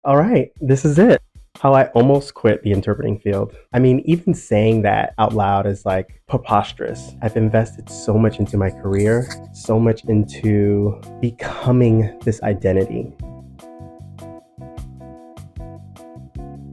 All right, this is it. How I almost quit the interpreting field. I mean, even saying that out loud is like preposterous. I've invested so much into my career, so much into becoming this identity.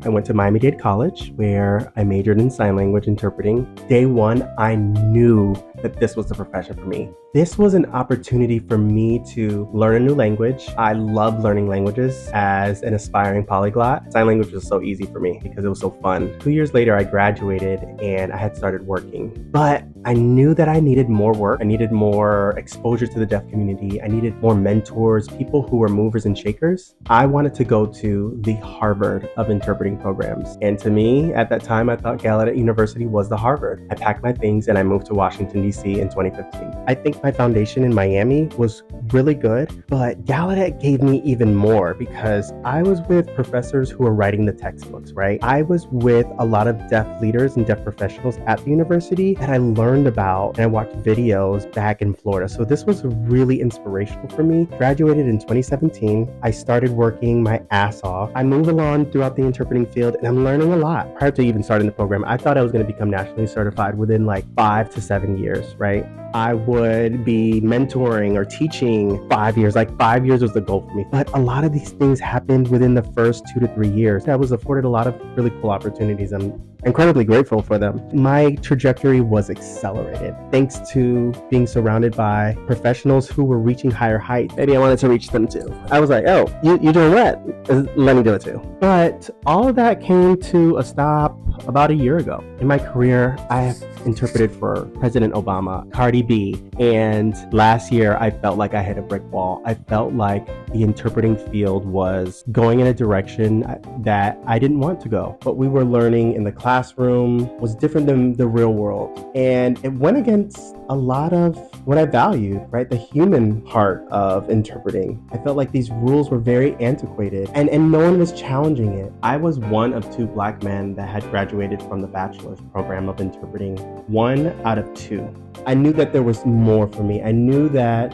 I went to Miami-Dade College where I majored in sign language interpreting. Day one, I knew that this was the profession for me. This was an opportunity for me to learn a new language. I love learning languages as an aspiring polyglot. Sign language was so easy for me because it was so fun. 2 years later, I graduated and I had started working. But I knew that I needed more work. I needed more exposure to the deaf community. I needed more mentors, people who were movers and shakers. I wanted to go to the Harvard of interpreting programs. And to me, at that time, I thought Gallaudet University was the Harvard. I packed my things and I moved to Washington, D.C. in 2015. I think my foundation in Miami was really good, but Gallaudet gave me even more because I was with professors who were writing the textbooks, right? I was with a lot of deaf leaders and deaf professionals at the university that I learned about, and I watched videos back in Florida. So this was really inspirational for me. Graduated in 2017. I started working my ass off. I move along throughout the interpreting field and I'm learning a lot. Prior to even starting the program, I thought I was going to become nationally certified within like 5 to 7 years, right? I would be mentoring or teaching 5 years. Like 5 years was the goal for me. But a lot of these things happened within the first 2 to 3 years. I was afforded a lot of really cool opportunities. I'm incredibly grateful for them. My trajectory was accelerated thanks to being surrounded by professionals who were reaching higher heights. Maybe I wanted to reach them too. I was like, oh, you're doing what? Let me do it too. But all of that came to a stop about a year ago. In my career, I have interpreted for President Obama, Cardi B, and last year I felt like I hit a brick wall. I felt like the interpreting field was going in a direction that I didn't want to go. What we were learning in the classroom was different than the real world. And it went against a lot of what I valued, right? The human part of interpreting. I felt like these rules were very antiquated and no one was challenging it. I was one of 2 Black men that had graduated from the bachelor's program of interpreting, 1 out of 2. I knew that there was more for me. I knew that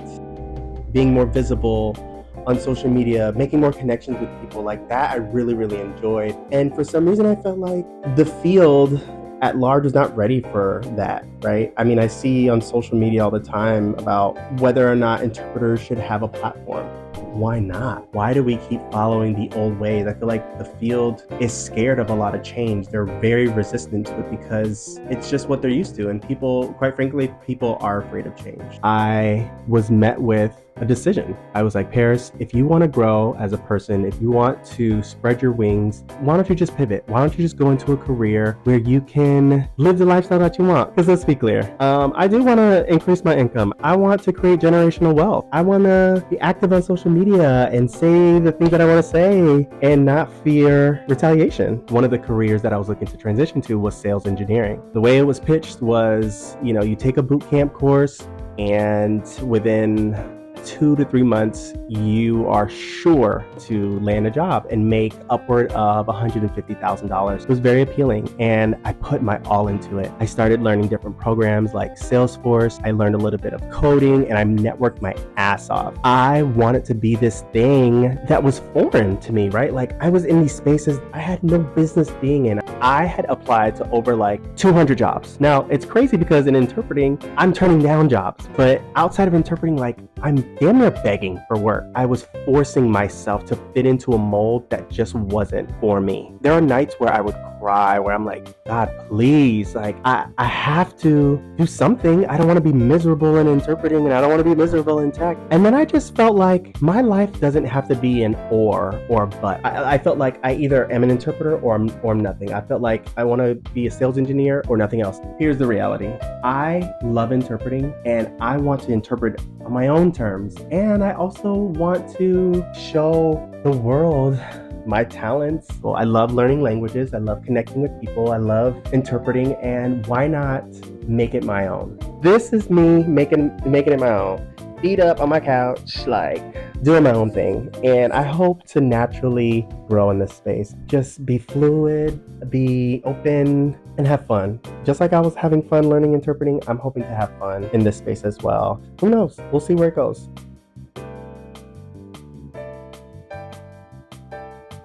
being more visible on social media, making more connections with people like that, I really, really enjoyed. And for some reason, I felt like the field at large was not ready for that, right? I mean, I see on social media all the time about whether or not interpreters should have a platform. Why not? Why do we keep following the old ways? I feel like the field is scared of a lot of change. They're very resistant to it because it's just what they're used to. And people, quite frankly, people are afraid of change. I was met with a decision. I was like, Paris, if you want to grow as a person, if you want to spread your wings, why don't you just pivot? Why don't you just go into a career where you can live the lifestyle that you want? Because let's be clear, I do want to increase my income. I want to create generational wealth. I want to be active on social media and say the things that I want to say and not fear retaliation. One of the careers that I was looking to transition to was sales engineering. The way it was pitched was, you take a boot camp course and within 2 to 3 months, you are sure to land a job and make upward of $150,000. It was very appealing and I put my all into it. I started learning different programs like Salesforce. I learned a little bit of coding and I networked my ass off. I wanted to be this thing that was foreign to me, right? Like I was in these spaces I had no business being in. I had applied to over like 200 jobs. Now it's crazy because in interpreting, I'm turning down jobs, but outside of interpreting, like I'm damn near begging for work. I was forcing myself to fit into a mold that just wasn't for me. There are nights where I would cry, where I'm like, God, please, like I have to do something. I don't want to be miserable in interpreting and I don't want to be miserable in tech. And then I just felt like my life doesn't have to be an or a but. I felt like I either am an interpreter or I'm nothing. I felt like I want to be a sales engineer or nothing else. Here's the reality. I love interpreting and I want to interpret on my own terms. And I also want to show the world my talents. Well, I love learning languages. I love connecting with people. I love interpreting, and why not make it my own? This is me making it my own. Feet up on my couch, like doing my own thing. And I hope to naturally grow in this space. Just be fluid, be open, and have fun. Just like I was having fun learning interpreting, I'm hoping to have fun in this space as well. Who knows? We'll see where it goes.